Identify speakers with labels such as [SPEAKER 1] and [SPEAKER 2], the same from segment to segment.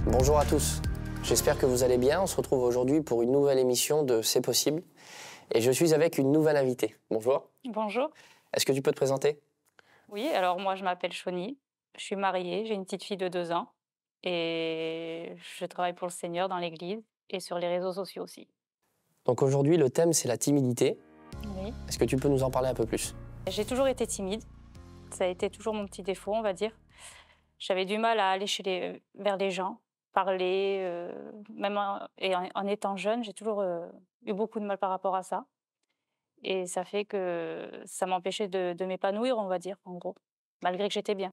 [SPEAKER 1] Bonjour à tous, j'espère que vous allez bien. On se retrouve aujourd'hui pour une nouvelle émission de C'est possible. Et je suis avec une nouvelle invitée. Bonjour.
[SPEAKER 2] Bonjour.
[SPEAKER 1] Est-ce que tu peux te présenter?
[SPEAKER 2] Oui, alors moi je m'appelle Chauny, je suis mariée, j'ai une petite fille de 2 ans et je travaille pour le Seigneur dans l'église et sur les réseaux sociaux aussi.
[SPEAKER 1] Donc aujourd'hui, le thème, c'est la timidité.
[SPEAKER 2] Oui.
[SPEAKER 1] Est-ce que tu peux nous en parler un peu plus?
[SPEAKER 2] J'ai toujours été timide, ça a été toujours mon petit défaut, on va dire. J'avais du mal à aller vers les gens, parler, même en étant jeune, j'ai toujours eu beaucoup de mal par rapport à ça. Et ça fait que ça m'empêchait de m'épanouir, on va dire, en gros, malgré que j'étais bien.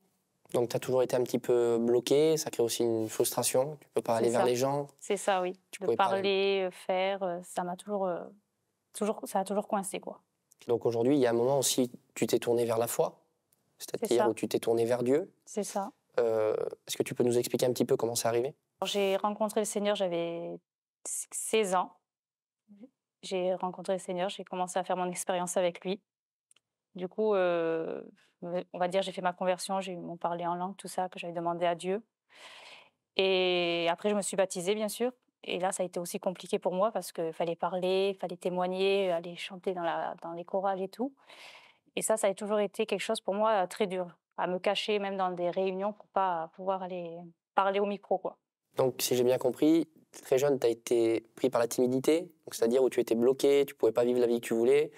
[SPEAKER 1] Donc tu as toujours été un petit peu bloqué, ça crée aussi une frustration. Tu peux pas
[SPEAKER 2] C'est
[SPEAKER 1] aller vers
[SPEAKER 2] ça.
[SPEAKER 1] les gens.
[SPEAKER 2] C'est ça, oui.
[SPEAKER 1] Tu
[SPEAKER 2] De
[SPEAKER 1] pouvais parler.
[SPEAKER 2] parler, faire, ça m'a ça a toujours coincé, quoi.
[SPEAKER 1] Donc aujourd'hui, il y a un moment aussi, tu t'es tourné vers la foi,
[SPEAKER 2] C'est
[SPEAKER 1] c'est-à-dire
[SPEAKER 2] ça,
[SPEAKER 1] où tu t'es tourné vers Dieu.
[SPEAKER 2] c'est ça.
[SPEAKER 1] Est-ce que tu peux nous expliquer un petit peu comment c'est arrivé?
[SPEAKER 2] Alors, j'ai rencontré le Seigneur, j'avais 16 ans. J'ai rencontré le Seigneur, j'ai commencé à faire mon expérience avec lui. Du coup, on va dire, j'ai fait ma conversion, j'ai eu mon parler en langue, tout ça, que j'avais demandé à Dieu. Et après, je me suis baptisée, bien sûr. Et là, ça a été aussi compliqué pour moi parce qu'il fallait parler, il fallait témoigner, aller chanter dans les chorales et tout. Et ça a toujours été quelque chose pour moi très dur, à me cacher même dans des réunions pour pas pouvoir aller parler au micro, quoi.
[SPEAKER 1] Donc si j'ai bien compris, très jeune, tu as été pris par la timidité, donc c'est-à-dire où tu étais bloqué, tu pouvais pas vivre la vie que tu voulais.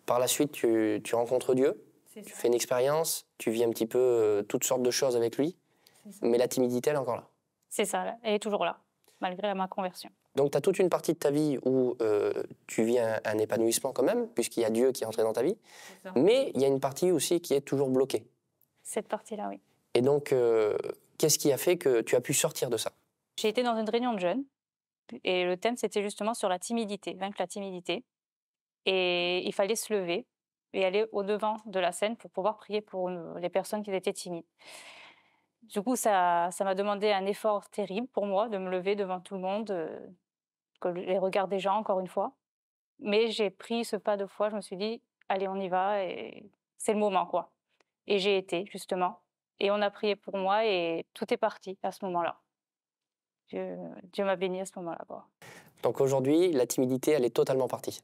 [SPEAKER 1] Par la suite, tu rencontres Dieu,
[SPEAKER 2] C'est
[SPEAKER 1] tu
[SPEAKER 2] ça,
[SPEAKER 1] fais une expérience, tu vis un petit peu toutes sortes de choses avec lui,
[SPEAKER 2] c'est ça.
[SPEAKER 1] mais la timidité, elle est encore là.
[SPEAKER 2] C'est ça, là, elle est toujours là, malgré ma conversion.
[SPEAKER 1] Donc tu as toute une partie de ta vie où tu vis un épanouissement quand même, puisqu'il y a Dieu qui est entré dans ta vie,
[SPEAKER 2] C'est ça.
[SPEAKER 1] mais il y a une partie aussi qui est toujours bloquée.
[SPEAKER 2] Cette partie-là, oui.
[SPEAKER 1] Et donc, qu'est-ce qui a fait que tu as pu sortir de ça?
[SPEAKER 2] J'ai été dans une réunion de jeunes et le thème, c'était justement sur la timidité, vaincre la timidité. Et il fallait se lever et aller au-devant de la scène pour pouvoir prier pour les personnes qui étaient timides. Du coup, ça m'a demandé un effort terrible pour moi de me lever devant tout le monde, que les regards des gens, encore une fois. Mais j'ai pris ce pas de foi, je me suis dit: «Allez, on y va et c'est le moment, quoi». Et j'ai été, justement, et on a prié pour moi et tout est parti à ce moment-là. Dieu m'a bénie à ce moment-là, quoi.
[SPEAKER 1] Donc aujourd'hui, la timidité, elle est totalement partie.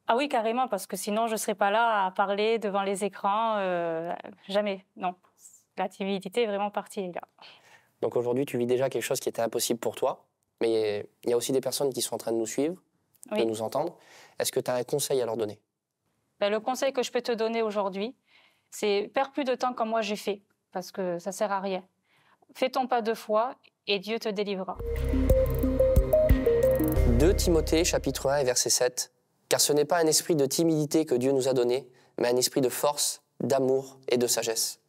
[SPEAKER 2] Ah oui, carrément, parce que sinon je ne serais pas là à parler devant les écrans, jamais, non. La timidité est vraiment partie là.
[SPEAKER 1] Donc aujourd'hui, tu vis déjà quelque chose qui était impossible pour toi, mais il y a aussi des personnes qui sont en train de nous suivre, de
[SPEAKER 2] Oui.
[SPEAKER 1] nous entendre. Est-ce que tu as un conseil à leur donner?
[SPEAKER 2] Bah, le conseil que je peux te donner aujourd'hui, c'est perds plus de temps comme moi j'ai fait, parce que ça sert à rien. Fais ton pas de foi et Dieu te délivrera.
[SPEAKER 1] 2 Timothée, chapitre 1 et verset 7. Car ce n'est pas un esprit de timidité que Dieu nous a donné, mais un esprit de force, d'amour et de sagesse.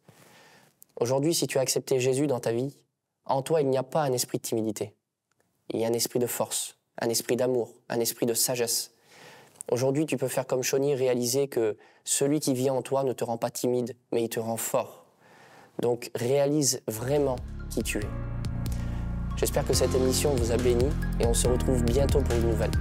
[SPEAKER 1] Aujourd'hui, si tu as accepté Jésus dans ta vie, en toi, il n'y a pas un esprit de timidité. Il y a un esprit de force, un esprit d'amour, un esprit de sagesse. Aujourd'hui, tu peux faire comme Chauny, réaliser que celui qui vit en toi ne te rend pas timide, mais il te rend fort. Donc, réalise vraiment qui tu es. J'espère que cette émission vous a béni et on se retrouve bientôt pour une nouvelle.